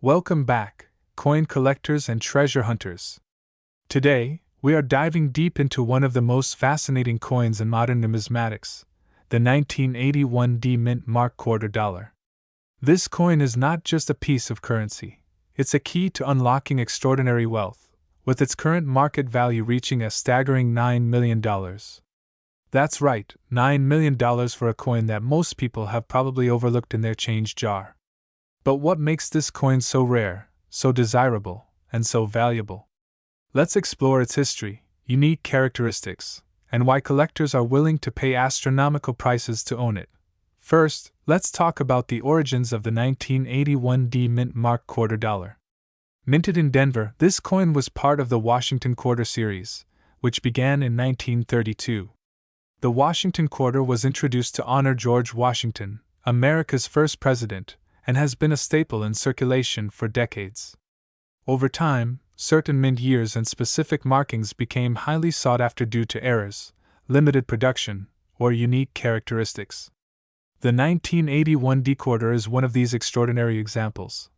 Welcome back, coin collectors and treasure hunters. Today, we are diving deep into one of the most fascinating coins in modern numismatics, the 1981 D Mint Mark Quarter Dollar. This coin is not just a piece of currency, it's a key to unlocking extraordinary wealth, with its current market value reaching a staggering $9 million. That's right, $9 million for a coin that most people have probably overlooked in their change jar. But what makes this coin so rare, so desirable, and so valuable? Let's explore its history, unique characteristics, and why collectors are willing to pay astronomical prices to own it. First, let's talk about the origins of the 1981 D Mint Mark Quarter Dollar. Minted in Denver, this coin was part of the Washington Quarter series, which began in 1932. The Washington Quarter was introduced to honor George Washington, America's first president, and has been a staple in circulation for decades. Over time, certain mint years and specific markings became highly sought after due to errors, limited production, or unique characteristics. The 1981 D quarter is one of these extraordinary examples.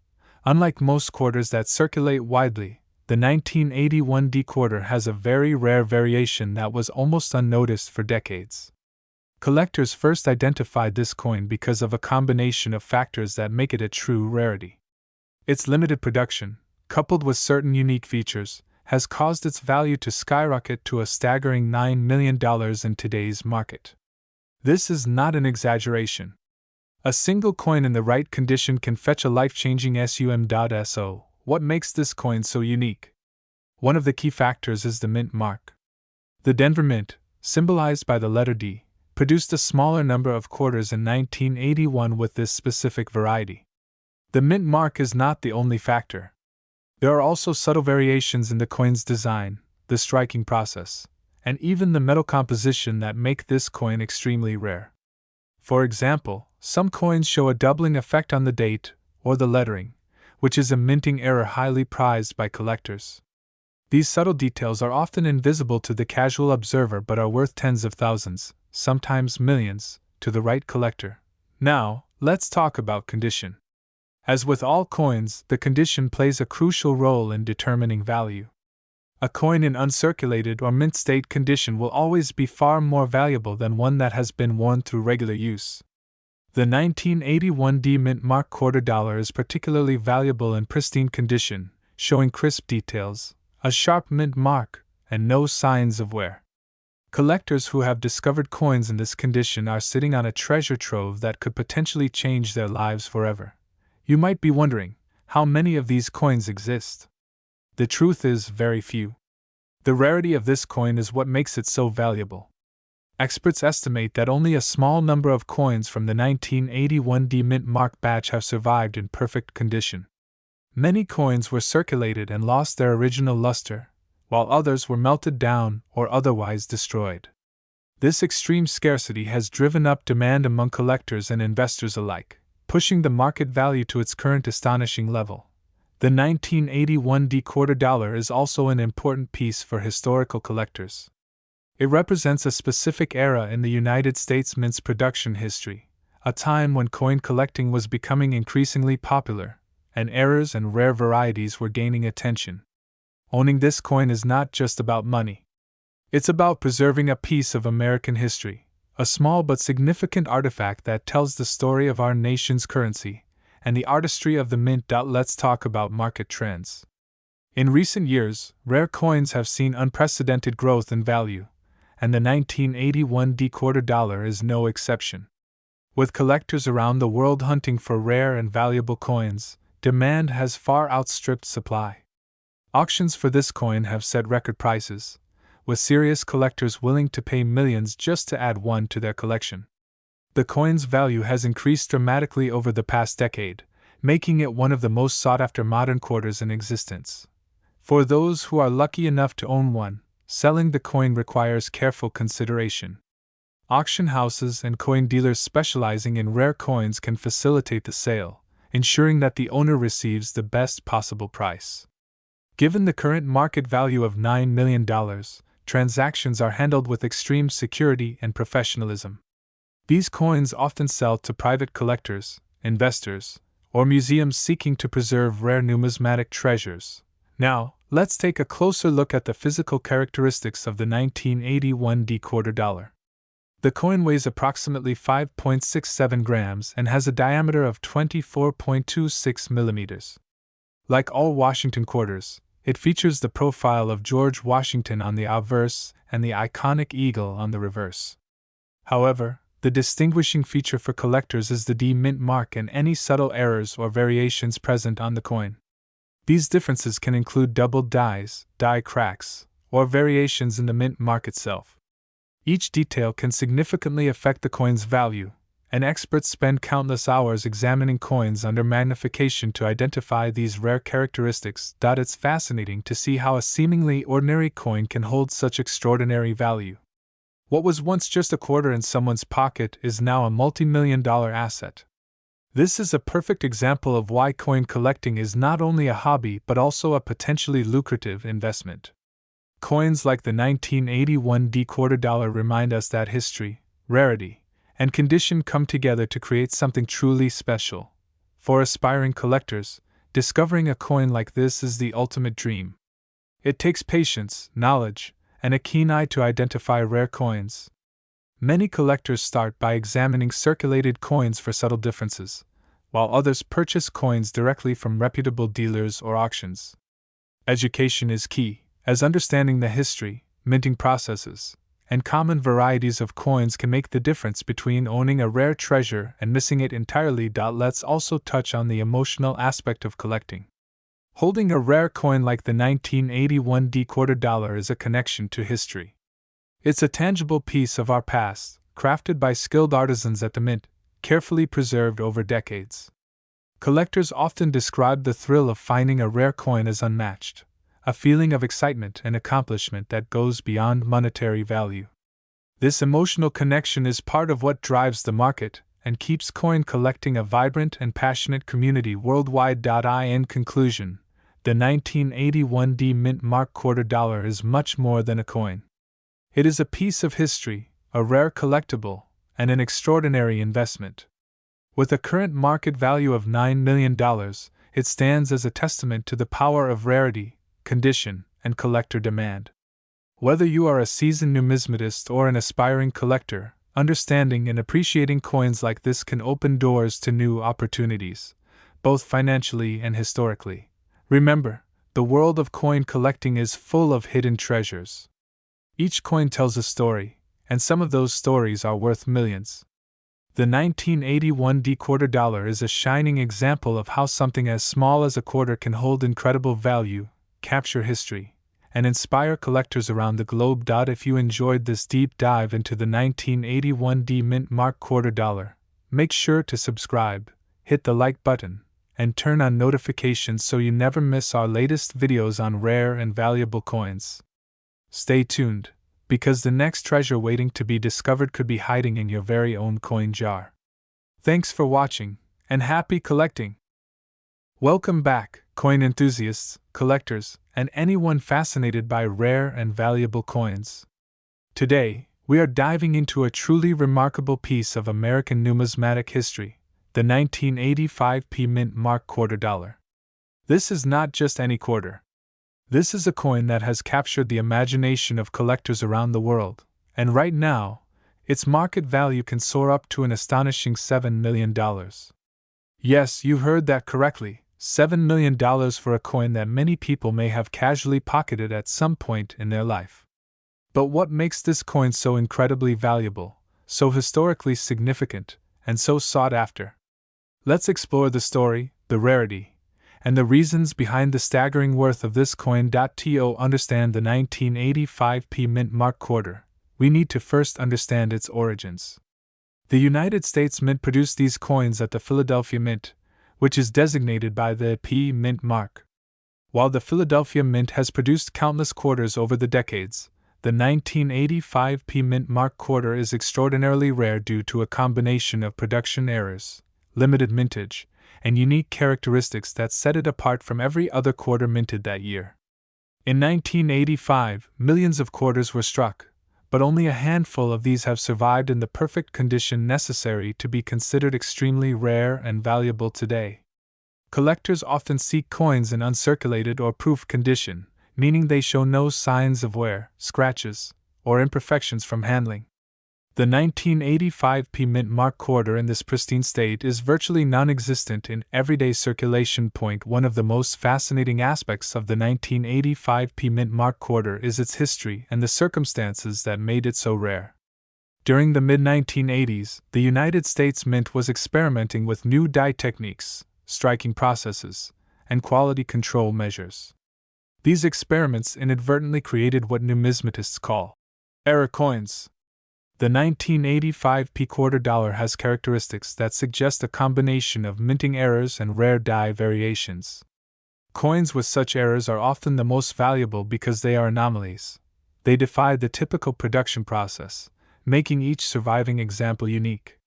Unlike most quarters that circulate widely, the 1981 D quarter has a very rare variation that was almost unnoticed for decades. Collectors first identified this coin because of a combination of factors that make it a true rarity. Its limited production, coupled with certain unique features, has caused its value to skyrocket to a staggering $9 million in today's market. This is not an exaggeration. A single coin in the right condition can fetch a life-changing sum.so. What makes this coin so unique? One of the key factors is the mint mark. The Denver Mint, symbolized by the letter D, produced a smaller number of quarters in 1981 with this specific variety. The mint mark is not the only factor. There are also subtle variations in the coin's design, the striking process, and even the metal composition that make this coin extremely rare. For example, some coins show a doubling effect on the date, or the lettering, which is a minting error highly prized by collectors. These subtle details are often invisible to the casual observer but are worth tens of thousands, sometimes millions, to the right collector. Now, let's talk about condition. As with all coins, the condition plays a crucial role in determining value. A coin in uncirculated or mint state condition will always be far more valuable than one that has been worn through regular use. The 1981 D Mint Mark Quarter Dollar is particularly valuable in pristine condition, showing crisp details, a sharp mint mark, and no signs of wear. Collectors who have discovered coins in this condition are sitting on a treasure trove that could potentially change their lives forever. You might be wondering, how many of these coins exist? The truth is, very few. The rarity of this coin is what makes it so valuable. Experts estimate that only a small number of coins from the 1981 D Mint Mark batch have survived in perfect condition. Many coins were circulated and lost their original luster, while others were melted down or otherwise destroyed. This extreme scarcity has driven up demand among collectors and investors alike, pushing the market value to its current astonishing level. The 1981 D Quarter Dollar is also an important piece for historical collectors. It represents a specific era in the United States Mint's production history, a time when coin collecting was becoming increasingly popular, and errors and rare varieties were gaining attention. Owning this coin is not just about money. It's about preserving a piece of American history, a small but significant artifact that tells the story of our nation's currency and the artistry of the mint. Let's talk about market trends. In recent years, rare coins have seen unprecedented growth in value, and the 1981 D Quarter Dollar is no exception. With collectors around the world hunting for rare and valuable coins, demand has far outstripped supply. Auctions for this coin have set record prices, with serious collectors willing to pay millions just to add one to their collection. The coin's value has increased dramatically over the past decade, making it one of the most sought-after modern quarters in existence. For those who are lucky enough to own one, selling the coin requires careful consideration. Auction houses and coin dealers specializing in rare coins can facilitate the sale, ensuring that the owner receives the best possible price. Given the current market value of $9 million, transactions are handled with extreme security and professionalism. These coins often sell to private collectors, investors, or museums seeking to preserve rare numismatic treasures. Now, let's take a closer look at the physical characteristics of the 1981D quarter dollar. The coin weighs approximately 5.67 grams and has a diameter of 24.26 millimeters. Like all Washington quarters, it features the profile of George Washington on the obverse and the iconic eagle on the reverse. However, the distinguishing feature for collectors is the D mint mark and any subtle errors or variations present on the coin. These differences can include doubled dies, die cracks, or variations in the mint mark itself. Each detail can significantly affect the coin's value, and experts spend countless hours examining coins under magnification to identify these rare characteristics. It's fascinating to see how a seemingly ordinary coin can hold such extraordinary value. What was once just a quarter in someone's pocket is now a multi-million-dollar asset. This is a perfect example of why coin collecting is not only a hobby but also a potentially lucrative investment. Coins like the 1981D quarter dollar remind us that history, rarity, and condition come together to create something truly special. For aspiring collectors, discovering a coin like this is the ultimate dream. It takes patience, knowledge, and a keen eye to identify rare coins. Many collectors start by examining circulated coins for subtle differences, while others purchase coins directly from reputable dealers or auctions. Education is key, as understanding the history, minting processes, and common varieties of coins can make the difference between owning a rare treasure and missing it entirely. Let's also touch on the emotional aspect of collecting. Holding a rare coin like the 1981D quarter dollar is a connection to history. It's a tangible piece of our past, crafted by skilled artisans at the mint, carefully preserved over decades. Collectors often describe the thrill of finding a rare coin as unmatched, a feeling of excitement and accomplishment that goes beyond monetary value. This emotional connection is part of what drives the market and keeps coin collecting a vibrant and passionate community worldwide. In conclusion, the 1981D mint mark quarter dollar is much more than a coin. It is a piece of history, a rare collectible, and an extraordinary investment. With a current market value of $9 million, it stands as a testament to the power of rarity, condition, and collector demand. Whether you are a seasoned numismatist or an aspiring collector, understanding and appreciating coins like this can open doors to new opportunities, both financially and historically. Remember, the world of coin collecting is full of hidden treasures. Each coin tells a story, and some of those stories are worth millions. The 1981D quarter dollar is a shining example of how something as small as a quarter can hold incredible value, capture history, and inspire collectors around the globe. If you enjoyed this deep dive into the 1981D mint mark quarter dollar, make sure to subscribe, hit the like button, and turn on notifications so you never miss our latest videos on rare and valuable coins. Stay tuned, because the next treasure waiting to be discovered could be hiding in your very own coin jar. Thanks for watching, and happy collecting! Welcome back, coin enthusiasts, collectors, and anyone fascinated by rare and valuable coins. Today, we are diving into a truly remarkable piece of American numismatic history, the 1985 mint mark quarter dollar. This is not just any quarter. This is a coin that has captured the imagination of collectors around the world, and right now, its market value can soar up to an astonishing $7 million. Yes, you heard that correctly, $7 million for a coin that many people may have casually pocketed at some point in their life. But what makes this coin so incredibly valuable, so historically significant, and so sought after? Let's explore the story, the rarity, and the reasons behind the staggering worth of this coin. To understand the 1985 mint mark quarter, we need to first understand its origins. The United States Mint produced these coins at the Philadelphia Mint, which is designated by the P mint mark. While the Philadelphia Mint has produced countless quarters over the decades, the 1985 mint mark quarter is extraordinarily rare due to a combination of production errors, limited mintage, and unique characteristics that set it apart from every other quarter minted that year. In 1985, millions of quarters were struck, but only a handful of these have survived in the perfect condition necessary to be considered extremely rare and valuable today. Collectors often seek coins in uncirculated or proof condition, meaning they show no signs of wear, scratches, or imperfections from handling. The 1985 P Mint Mark quarter in this pristine state is virtually non-existent in everyday circulation. One of the most fascinating aspects of the 1985 P Mint Mark quarter is its history and the circumstances that made it so rare. During the mid-1980s, the United States Mint was experimenting with new die techniques, striking processes, and quality control measures. These experiments inadvertently created what numismatists call error coins. The 1985 P quarter dollar has characteristics that suggest a combination of minting errors and rare die variations. Coins with such errors are often the most valuable because they are anomalies. They defy the typical production process, making each surviving example unique.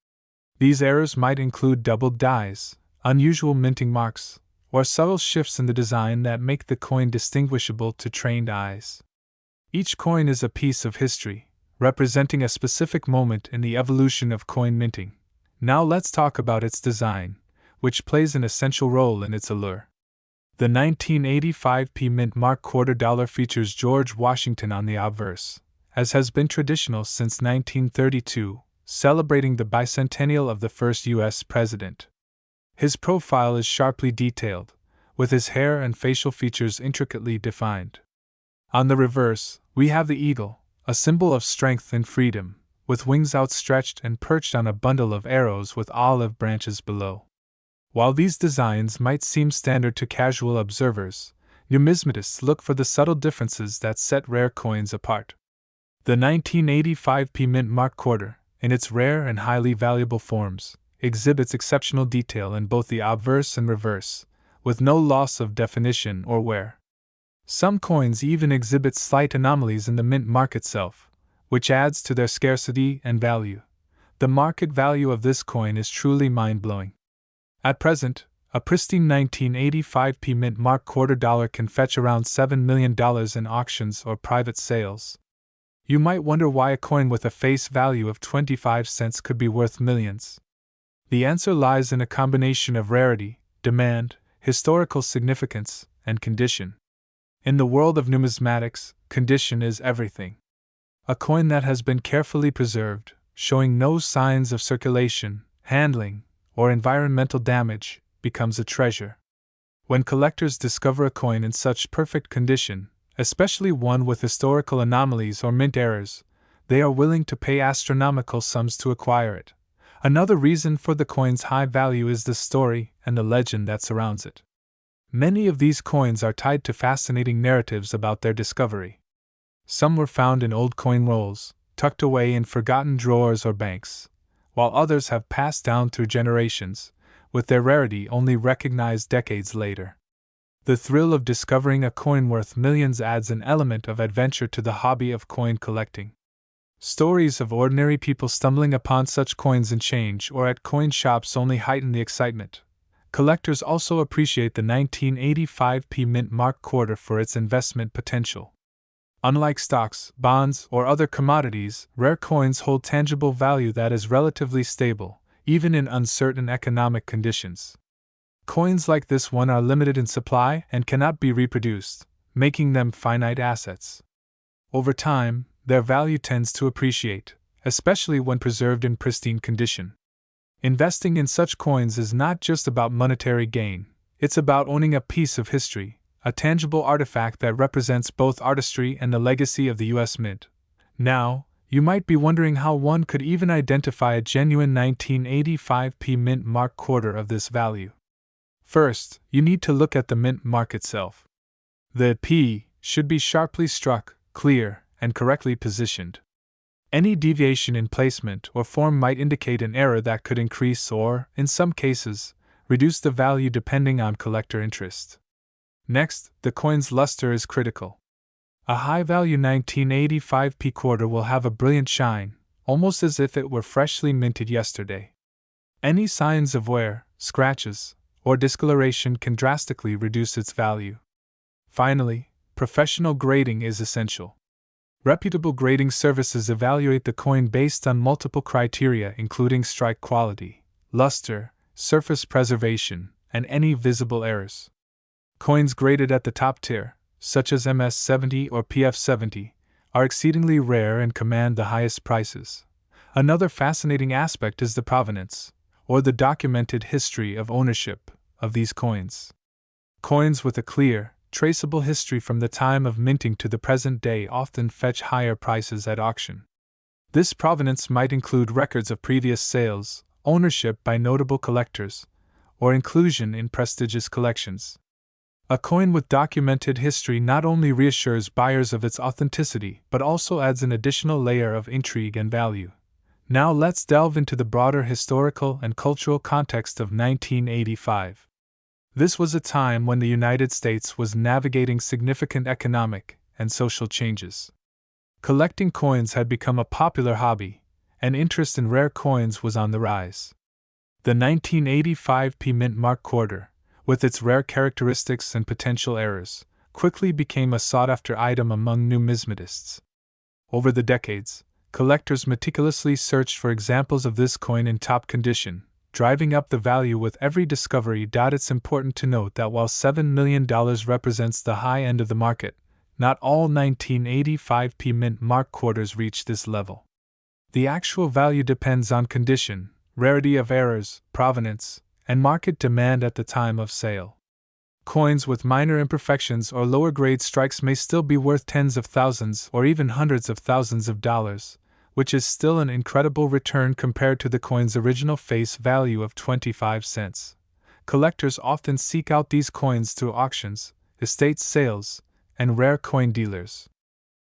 These errors might include doubled dies, unusual minting marks, or subtle shifts in the design that make the coin distinguishable to trained eyes. Each coin is a piece of history, representing a specific moment in the evolution of coin minting. Now let's talk about its design, which plays an essential role in its allure. The 1985 P Mint Mark quarter dollar features George Washington on the obverse, as has been traditional since 1932, celebrating the bicentennial of the first U.S. president. His profile is sharply detailed, with his hair and facial features intricately defined. On the reverse, we have the eagle, a symbol of strength and freedom, with wings outstretched and perched on a bundle of arrows with olive branches below. While these designs might seem standard to casual observers, numismatists look for the subtle differences that set rare coins apart. The 1985 P Mint Mark quarter, in its rare and highly valuable forms, exhibits exceptional detail in both the obverse and reverse, with no loss of definition or wear. Some coins even exhibit slight anomalies in the mint mark itself, which adds to their scarcity and value. The market value of this coin is truly mind-blowing. At present, a pristine 1985 P Mint Mark quarter dollar can fetch around $7 million in auctions or private sales. You might wonder why a coin with a face value of 25 cents could be worth millions. The answer lies in a combination of rarity, demand, historical significance, and condition. In the world of numismatics, condition is everything. A coin that has been carefully preserved, showing no signs of circulation, handling, or environmental damage, becomes a treasure. When collectors discover a coin in such perfect condition, especially one with historical anomalies or mint errors, they are willing to pay astronomical sums to acquire it. Another reason for the coin's high value is the story and the legend that surrounds it. Many of these coins are tied to fascinating narratives about their discovery. Some were found in old coin rolls, tucked away in forgotten drawers or banks, while others have passed down through generations, with their rarity only recognized decades later. The thrill of discovering a coin worth millions adds an element of adventure to the hobby of coin collecting. Stories of ordinary people stumbling upon such coins in change or at coin shops only heighten the excitement. Collectors also appreciate the 1985 P Mint Mark quarter for its investment potential. Unlike stocks, bonds, or other commodities, rare coins hold tangible value that is relatively stable, even in uncertain economic conditions. Coins like this one are limited in supply and cannot be reproduced, making them finite assets. Over time, their value tends to appreciate, especially when preserved in pristine condition. Investing in such coins is not just about monetary gain, it's about owning a piece of history, a tangible artifact that represents both artistry and the legacy of the U.S. Mint. Now, you might be wondering how one could even identify a genuine 1985 P Mint Mark quarter of this value. First, you need to look at the mint mark itself. The P should be sharply struck, clear, and correctly positioned. Any deviation in placement or form might indicate an error that could increase or, in some cases, reduce the value depending on collector interest. Next, the coin's luster is critical. A high-value 1985 P quarter will have a brilliant shine, almost as if it were freshly minted yesterday. Any signs of wear, scratches, or discoloration can drastically reduce its value. Finally, professional grading is essential. Reputable grading services evaluate the coin based on multiple criteria including strike quality, luster, surface preservation, and any visible errors. Coins graded at the top tier, such as MS-70 or PF-70, are exceedingly rare and command the highest prices. Another fascinating aspect is the provenance, or the documented history of ownership, of these coins. Coins with a clear, traceable history from the time of minting to the present day often fetch higher prices at auction. This provenance might include records of previous sales, ownership by notable collectors, or inclusion in prestigious collections. A coin with documented history not only reassures buyers of its authenticity but also adds an additional layer of intrigue and value. Now let's delve into the broader historical and cultural context of 1985. This was a time when the United States was navigating significant economic and social changes. Collecting coins had become a popular hobby, and interest in rare coins was on the rise. The 1985 P Mint Mark quarter, with its rare characteristics and potential errors, quickly became a sought-after item among numismatists. Over the decades, collectors meticulously searched for examples of this coin in top condition, driving up the value with every discovery. It's important to note that while $7 million represents the high end of the market, not all 1985 P Mint Mark quarters reach this level. The actual value depends on condition, rarity of errors, provenance, and market demand at the time of sale. Coins with minor imperfections or lower grade strikes may still be worth tens of thousands or even hundreds of thousands of dollars, which is still an incredible return compared to the coin's original face value of 25 cents. Collectors often seek out these coins through auctions, estate sales, and rare coin dealers.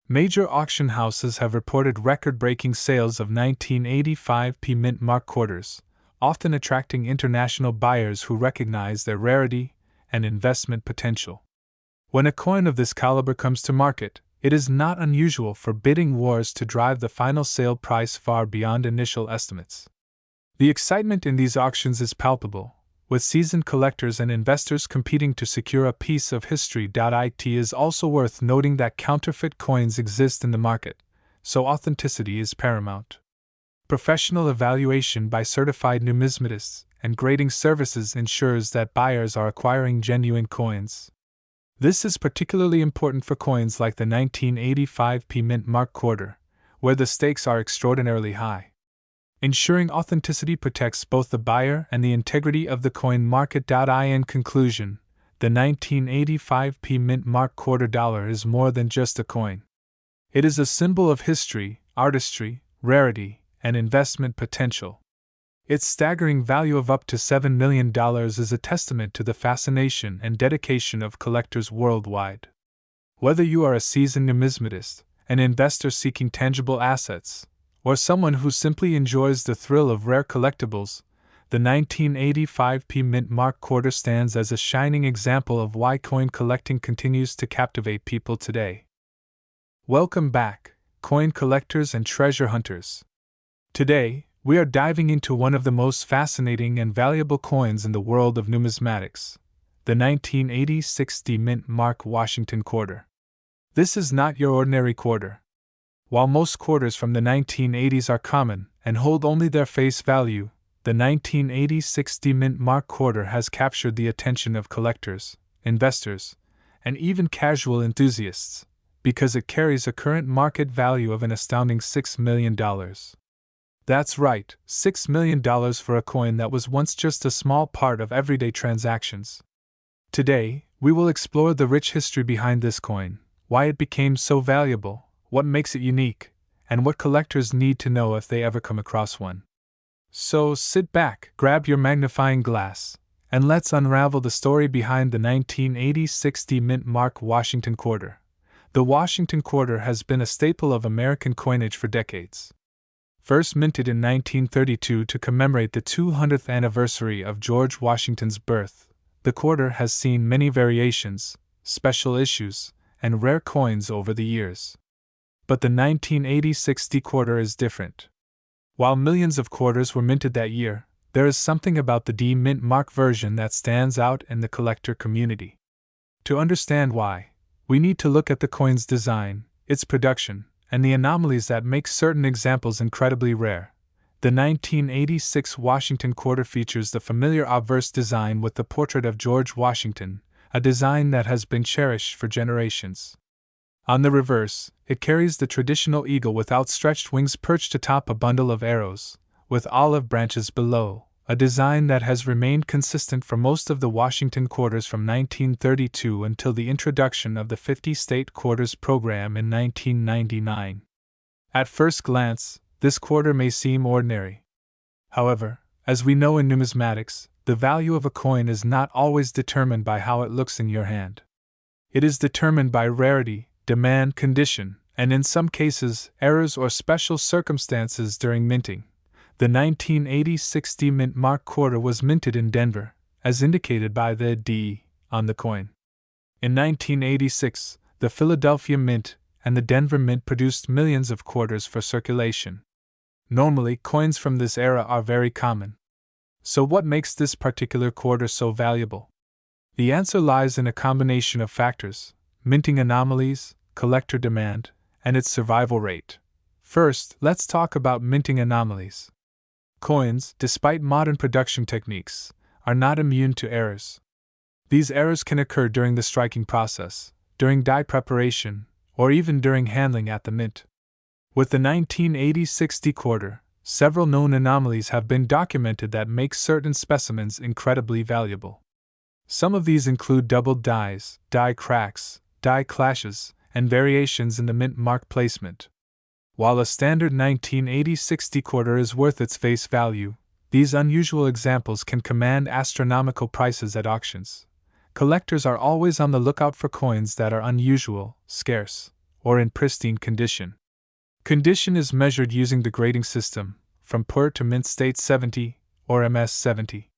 Major auction houses have reported record-breaking sales of 1985 P Mint Mark quarters, often attracting international buyers who recognize their rarity and investment potential. When a coin of this caliber comes to market, it is not unusual for bidding wars to drive the final sale price far beyond initial estimates. The excitement in these auctions is palpable, with seasoned collectors and investors competing to secure a piece of history. It is also worth noting that counterfeit coins exist in the market, so authenticity is paramount. Professional evaluation by certified numismatists and grading services ensures that buyers are acquiring genuine coins. This is particularly important for coins like the 1985 P Mint Mark quarter, where the stakes are extraordinarily high. Ensuring authenticity protects both the buyer and the integrity of the coin market. In conclusion, the 1985 P Mint Mark quarter dollar is more than just a coin. It is a symbol of history, artistry, rarity, and investment potential. Its staggering value of up to $7 million is a testament to the fascination and dedication of collectors worldwide. Whether you are a seasoned numismatist, an investor seeking tangible assets, or someone who simply enjoys the thrill of rare collectibles, the 1985 P Mint Mark quarter stands as a shining example of why coin collecting continues to captivate people today. Welcome back, coin collectors and treasure hunters. Today, we are diving into one of the most fascinating and valuable coins in the world of numismatics, the 1986 D Mint Mark Washington quarter. This is not your ordinary quarter. While most quarters from the 1980s are common and hold only their face value, the 1986 D Mint Mark quarter has captured the attention of collectors, investors, and even casual enthusiasts, because it carries a current market value of an astounding $6 million. That's right, $6 million for a coin that was once just a small part of everyday transactions. Today, we will explore the rich history behind this coin, why it became so valuable, what makes it unique, and what collectors need to know if they ever come across one. So sit back, grab your magnifying glass, and let's unravel the story behind the 1986 D Mint Mark Washington quarter. The Washington quarter has been a staple of American coinage for decades. First minted in 1932 to commemorate the 200th anniversary of George Washington's birth, the quarter has seen many variations, special issues, and rare coins over the years. But the 1986 D quarter is different. While millions of quarters were minted that year, there is something about the D Mint Mark version that stands out in the collector community. To understand why, we need to look at the coin's design, its production, and the anomalies that make certain examples incredibly rare. The 1986 Washington quarter features the familiar obverse design with the portrait of George Washington, a design that has been cherished for generations. On the reverse, it carries the traditional eagle with outstretched wings perched atop a bundle of arrows, with olive branches below, a design that has remained consistent for most of the Washington quarters from 1932 until the introduction of the 50-state quarters program in 1999. At first glance, this quarter may seem ordinary. However, as we know in numismatics, the value of a coin is not always determined by how it looks in your hand. It is determined by rarity, demand, condition, and in some cases, errors or special circumstances during minting. The 1986 D Mint Mark quarter was minted in Denver, as indicated by the D on the coin. In 1986, the Philadelphia Mint and the Denver Mint produced millions of quarters for circulation. Normally, coins from this era are very common. So what makes this particular quarter so valuable? The answer lies in a combination of factors: minting anomalies, collector demand, and its survival rate. First, let's talk about minting anomalies. Coins, despite modern production techniques, are not immune to errors. These errors can occur during the striking process, during die preparation, or even during handling at the mint. With the 1986 D quarter, several known anomalies have been documented that make certain specimens incredibly valuable. Some of these include doubled dies, die cracks, die clashes, and variations in the mint mark placement. While a standard 1986 D quarter is worth its face value, these unusual examples can command astronomical prices at auctions. Collectors are always on the lookout for coins that are unusual, scarce, or in pristine condition. Condition is measured using the grading system, from poor to mint state 70, or MS 70.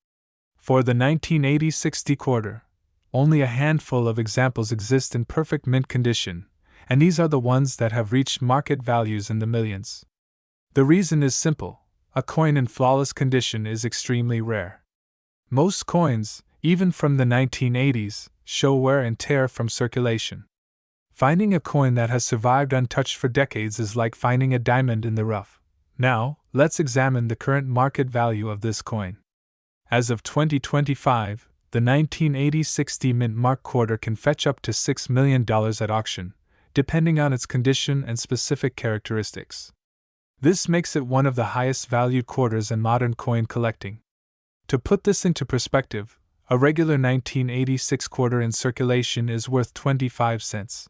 For the 1986 D quarter, only a handful of examples exist in perfect mint condition, and these are the ones that have reached market values in the millions. The reason is simple: a coin in flawless condition is extremely rare. Most coins, even from the 1980s, show wear and tear from circulation. Finding a coin that has survived untouched for decades is like finding a diamond in the rough. Now, let's examine the current market value of this coin. As of 2025, the 1986 D Mint Mark quarter can fetch up to $6 million at auction, depending on its condition and specific characteristics. This makes it one of the highest valued quarters in modern coin collecting. To put this into perspective, a regular 1986 quarter in circulation is worth 25 cents.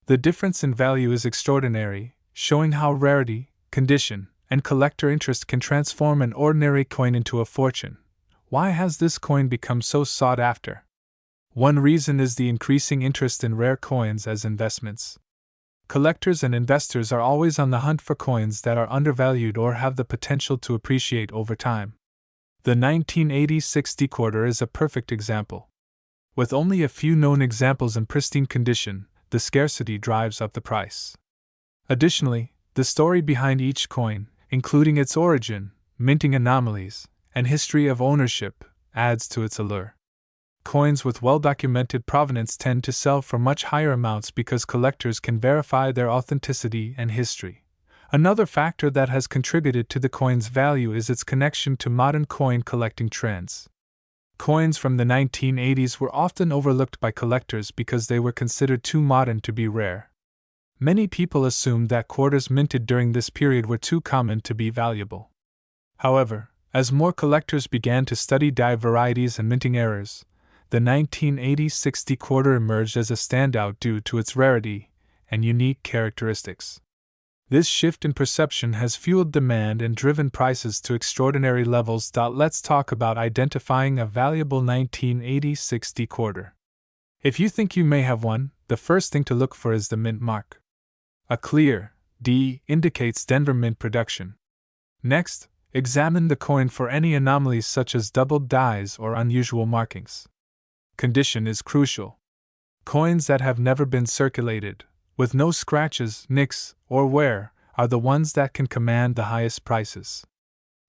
The difference in value is extraordinary, showing how rarity, condition, and collector interest can transform an ordinary coin into a fortune. Why has this coin become so sought after? One reason is the increasing interest in rare coins as investments. Collectors and investors are always on the hunt for coins that are undervalued or have the potential to appreciate over time. The 1986 D quarter is a perfect example. With only a few known examples in pristine condition, the scarcity drives up the price. Additionally, the story behind each coin, including its origin, minting anomalies, and history of ownership, adds to its allure. Coins with well-documented provenance tend to sell for much higher amounts because collectors can verify their authenticity and history. Another factor that has contributed to the coin's value is its connection to modern coin collecting trends. Coins from the 1980s were often overlooked by collectors because they were considered too modern to be rare. Many people assumed that quarters minted during this period were too common to be valuable. However, as more collectors began to study die varieties and minting errors, the 1986 D quarter emerged as a standout due to its rarity and unique characteristics. This shift in perception has fueled demand and driven prices to extraordinary levels. Let's talk about identifying a valuable 1986 D quarter. If you think you may have one, the first thing to look for is the mint mark. A clear D indicates Denver Mint production. Next, examine the coin for any anomalies such as doubled dies or unusual markings. Condition is crucial. Coins that have never been circulated, with no scratches, nicks, or wear, are the ones that can command the highest prices.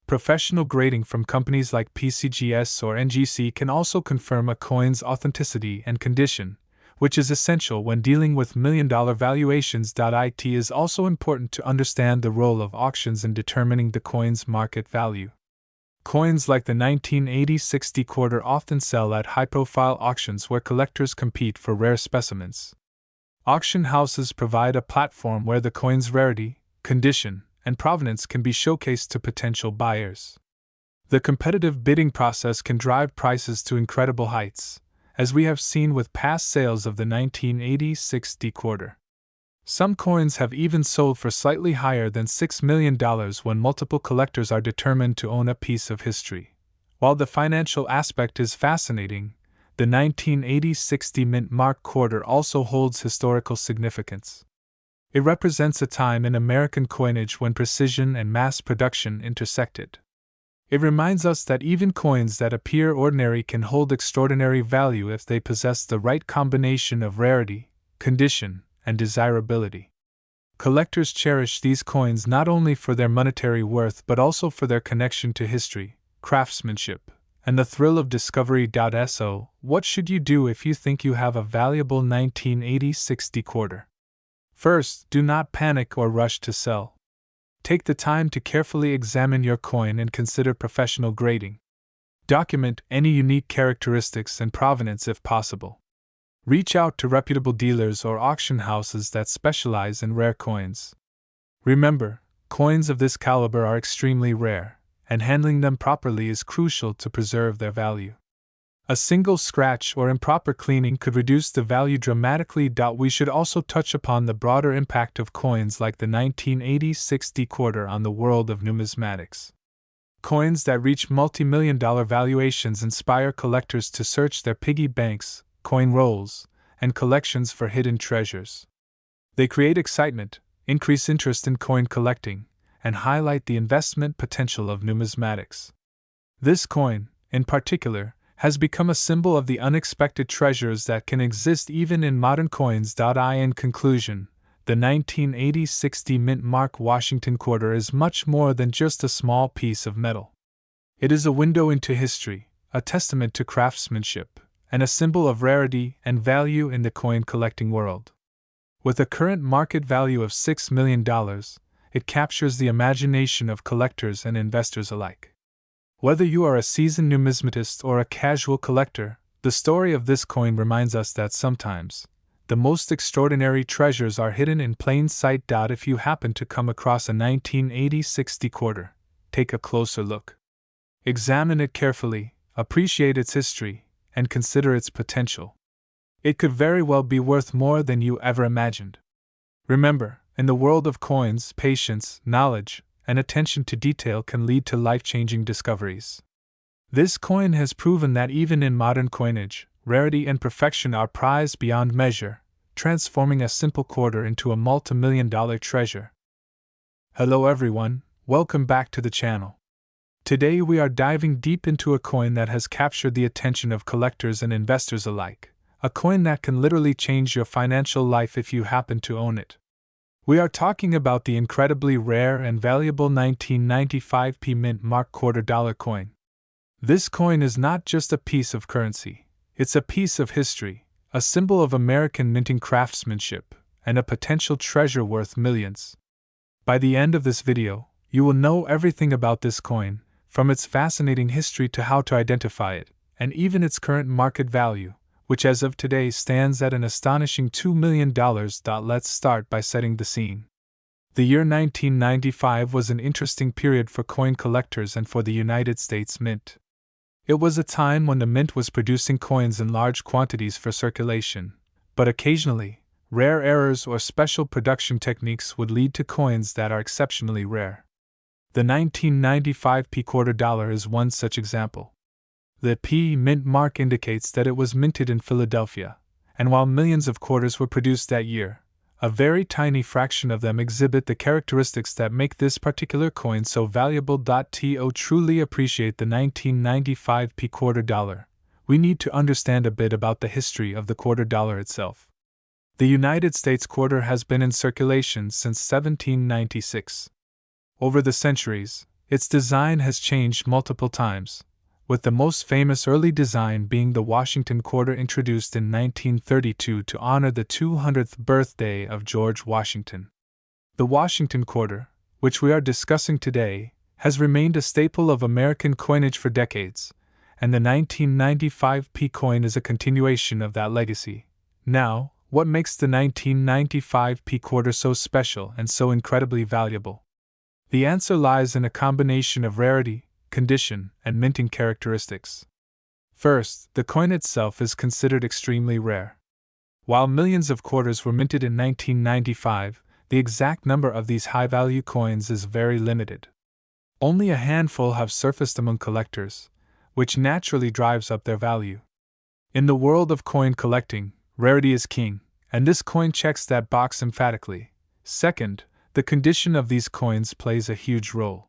Professional grading from companies like PCGS or NGC can also confirm a coin's authenticity and condition, which is essential when dealing with million-dollar valuations. It is also important to understand the role of auctions in determining the coin's market value. Coins like the 1980 60 quarter often sell at high-profile auctions where collectors compete for rare specimens. Auction houses provide a platform where the coin's rarity, condition, and provenance can be showcased to potential buyers. The competitive bidding process can drive prices to incredible heights, as we have seen with past sales of the 1980 60 quarter. Some coins have even sold for slightly higher than $6 million when multiple collectors are determined to own a piece of history. While the financial aspect is fascinating, the 1980 60 mint mark quarter also holds historical significance. It represents a time in American coinage when precision and mass production intersected. It reminds us that even coins that appear ordinary can hold extraordinary value if they possess the right combination of rarity, condition, and desirability. Collectors cherish these coins not only for their monetary worth but also for their connection to history, craftsmanship, and the thrill of discovery. So, what should you do if you think you have a valuable 1980 60 quarter? First, do not panic or rush to sell. Take the time to carefully examine your coin and consider professional grading. Document any unique characteristics and provenance if possible. Reach out to reputable dealers or auction houses that specialize in rare coins. Remember, coins of this caliber are extremely rare, and handling them properly is crucial to preserve their value. A single scratch or improper cleaning could reduce the value dramatically. We should also touch upon the broader impact of coins like the 1980 60 quarter on the world of numismatics. Coins that reach multi-million-dollar valuations inspire collectors to search their piggy banks, coin rolls, and collections for hidden treasures. They create excitement, increase interest in coin collecting, and highlight the investment potential of numismatics. This coin, in particular, has become a symbol of the unexpected treasures that can exist even in modern coins. In conclusion, the 1980 60 mint mark Washington quarter is much more than just a small piece of metal. It is a window into history, a testament to craftsmanship, and a symbol of rarity and value in the coin collecting world. With a current market value of $6 million, it captures the imagination of collectors and investors alike. Whether you are a seasoned numismatist or a casual collector, the story of this coin reminds us that sometimes the most extraordinary treasures are hidden in plain sight. If you happen to come across a 1980 60 quarter, take a closer look. Examine it carefully, appreciate its history, and consider its potential. It could very well be worth more than you ever imagined. Remember, in the world of coins, patience, knowledge, and attention to detail can lead to life-changing discoveries. This coin has proven that even in modern coinage, rarity and perfection are prized beyond measure, transforming a simple quarter into a multi-million-dollar treasure. Hello everyone, welcome back to the channel. Today we are diving deep into a coin that has captured the attention of collectors and investors alike, a coin that can literally change your financial life if you happen to own it. We are talking about the incredibly rare and valuable 1995 mint mark $quarter coin. This coin is not just a piece of currency, it's a piece of history, a symbol of American minting craftsmanship, and a potential treasure worth millions. By the end of this video, you will know everything about this coin, from its fascinating history to how to identify it, and even its current market value, which as of today stands at an astonishing $2 million. Let's start by setting the scene. The year 1995 was an interesting period for coin collectors and for the United States Mint. It was a time when the mint was producing coins in large quantities for circulation, but occasionally, rare errors or special production techniques would lead to coins that are exceptionally rare. The 1995 $quarter is one such example. The P mint mark indicates that it was minted in Philadelphia, and while millions of quarters were produced that year, a very tiny fraction of them exhibit the characteristics that make this particular coin so valuable. To truly appreciate the 1995 $quarter, we need to understand a bit about the history of the $quarter itself. The United States quarter has been in circulation since 1796. Over the centuries, its design has changed multiple times, with the most famous early design being the Washington quarter introduced in 1932 to honor the 200th birthday of George Washington. The Washington quarter, which we are discussing today, has remained a staple of American coinage for decades, and the 1995 P coin is a continuation of that legacy. Now, what makes the 1995 P quarter so special and so incredibly valuable? The answer lies in a combination of rarity, condition, and minting characteristics. First, the coin itself is considered extremely rare. While millions of quarters were minted in 1995, the exact number of these high-value coins is very limited. Only a handful have surfaced among collectors, which naturally drives up their value. In the world of coin collecting, rarity is king, and this coin checks that box emphatically. Second, the condition of these coins plays a huge role.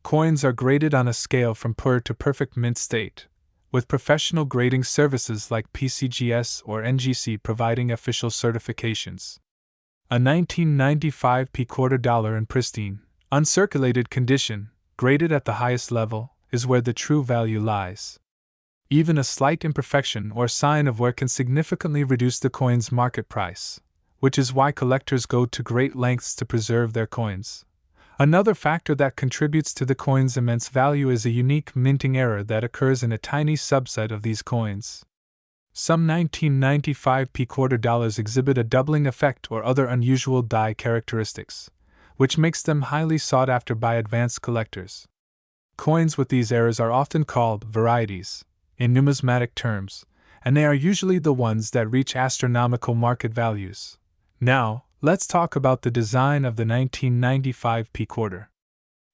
Coins are graded on a scale from poor to perfect mint state, with professional grading services like PCGS or NGC providing official certifications. A 1995 P quarter dollar in pristine, uncirculated condition, graded at the highest level, is where the true value lies. Even a slight imperfection or sign of wear can significantly reduce the coin's market price, which is why collectors go to great lengths to preserve their coins. Another factor that contributes to the coin's immense value is a unique minting error that occurs in a tiny subset of these coins. Some 1995 P quarter dollars exhibit a doubling effect or other unusual die characteristics, which makes them highly sought after by advanced collectors. Coins with these errors are often called varieties, in numismatic terms, and they are usually the ones that reach astronomical market values. Now, let's talk about the design of the 1995 P quarter.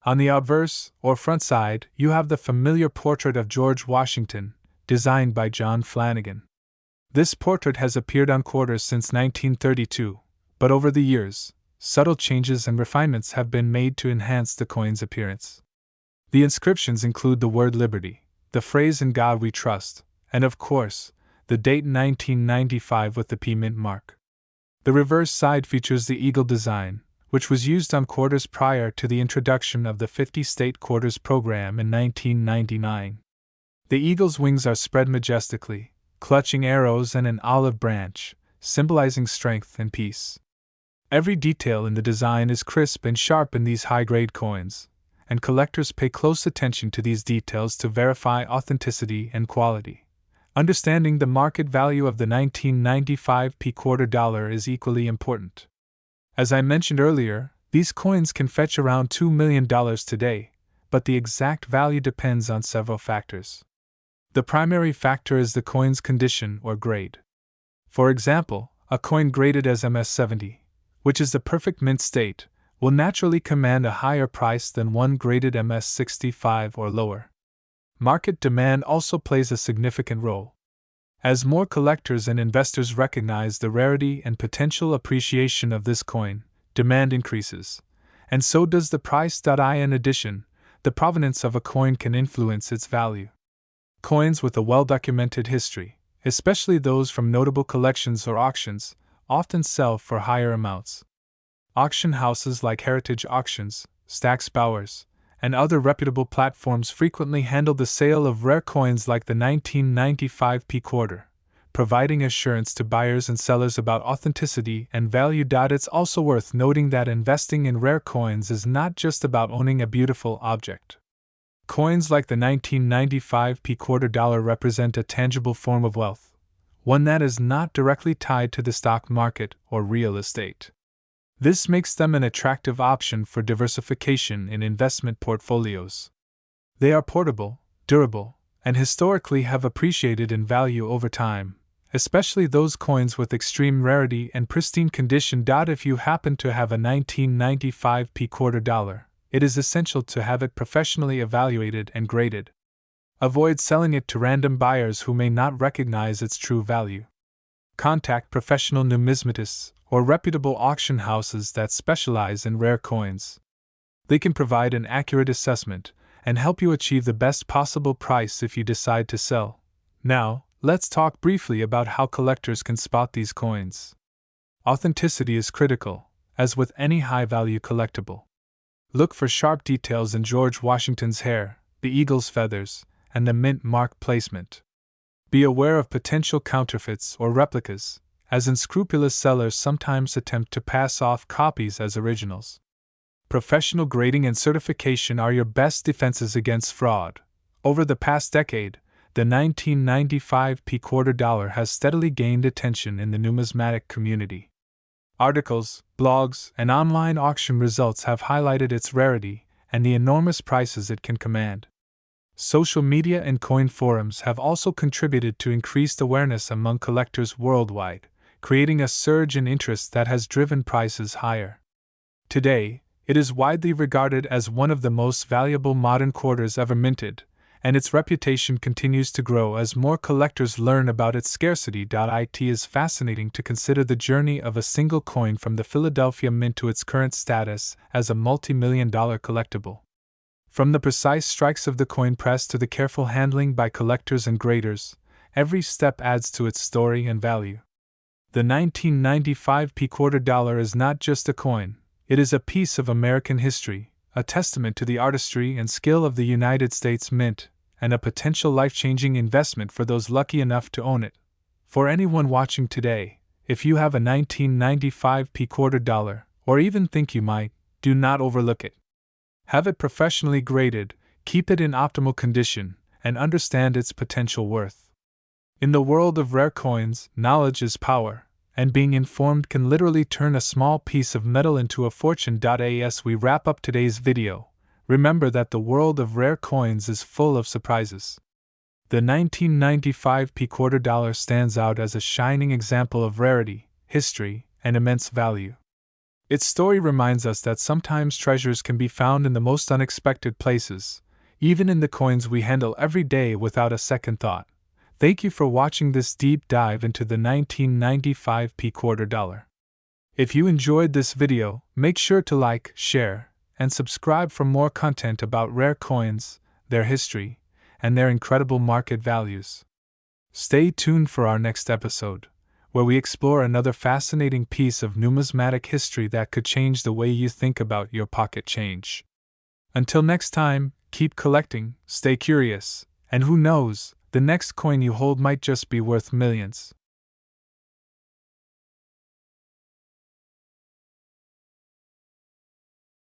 On the obverse, or front side, you have the familiar portrait of George Washington, designed by John Flanagan. This portrait has appeared on quarters since 1932, but over the years, subtle changes and refinements have been made to enhance the coin's appearance. The inscriptions include the word liberty, the phrase "In God We Trust," and of course, the date 1995 with the P mint mark. The reverse side features the eagle design, which was used on quarters prior to the introduction of the 50-state quarters program in 1999. The eagle's wings are spread majestically, clutching arrows and an olive branch, symbolizing strength and peace. Every detail in the design is crisp and sharp in these high-grade coins, and collectors pay close attention to these details to verify authenticity and quality. Understanding the market value of the 1995 P quarter dollar is equally important. As I mentioned earlier, these coins can fetch around $2 million today, but the exact value depends on several factors. The primary factor is the coin's condition or grade. For example, a coin graded as MS-70, which is the perfect mint state, will naturally command a higher price than one graded MS-65 or lower. Market demand also plays a significant role. As more collectors and investors recognize the rarity and potential appreciation of this coin, demand increases, and so does the price. In addition, the provenance of a coin can influence its value. Coins with a well-documented history, especially those from notable collections or auctions, often sell for higher amounts. Auction houses like Heritage Auctions, Stack's Bowers, and other reputable platforms frequently handle the sale of rare coins like the 1995 P quarter, providing assurance to buyers and sellers about authenticity and value. It's also worth noting that investing in rare coins is not just about owning a beautiful object. Coins like the 1995 P quarter dollar represent a tangible form of wealth, one that is not directly tied to the stock market or real estate. This makes them an attractive option for diversification in investment portfolios. They are portable, durable, and historically have appreciated in value over time, especially those coins with extreme rarity and pristine condition. If you happen to have a 1995 P quarter dollar, it is essential to have it professionally evaluated and graded. Avoid selling it to random buyers who may not recognize its true value. Contact professional numismatists or reputable auction houses that specialize in rare coins. They can provide an accurate assessment and help you achieve the best possible price if you decide to sell. Now, let's talk briefly about how collectors can spot these coins. Authenticity is critical, as with any high-value collectible. Look for sharp details in George Washington's hair, the eagle's feathers, and the mint mark placement. Be aware of potential counterfeits or replicas, as unscrupulous sellers sometimes attempt to pass off copies as originals. Professional grading and certification are your best defenses against fraud. Over the past decade, the 1995 quarter dollar has steadily gained attention in the numismatic community. Articles, blogs, and online auction results have highlighted its rarity and the enormous prices it can command. Social media and coin forums have also contributed to increased awareness among collectors worldwide, creating a surge in interest that has driven prices higher. Today, it is widely regarded as one of the most valuable modern quarters ever minted, and its reputation continues to grow as more collectors learn about its scarcity. It is fascinating to consider the journey of a single coin from the Philadelphia Mint to its current status as a multi-million-dollar collectible. From the precise strikes of the coin press to the careful handling by collectors and graders, every step adds to its story and value. The 1995 quarter dollar is not just a coin, it is a piece of American history, a testament to the artistry and skill of the United States Mint, and a potential life-changing investment for those lucky enough to own it. For anyone watching today, if you have a 1995 quarter dollar, or even think you might, do not overlook it. Have it professionally graded, keep it in optimal condition, and understand its potential worth. In the world of rare coins, knowledge is power, and being informed can literally turn a small piece of metal into a fortune. As we wrap up today's video, remember that the world of rare coins is full of surprises. The 1995 quarter dollar stands out as a shining example of rarity, history, and immense value. Its story reminds us that sometimes treasures can be found in the most unexpected places, even in the coins we handle every day without a second thought. Thank you for watching this deep dive into the 1995 quarter dollar. If you enjoyed this video, make sure to like, share, and subscribe for more content about rare coins, their history, and their incredible market values. Stay tuned for our next episode, where we explore another fascinating piece of numismatic history that could change the way you think about your pocket change. Until next time, keep collecting, stay curious, and who knows, the next coin you hold might just be worth millions.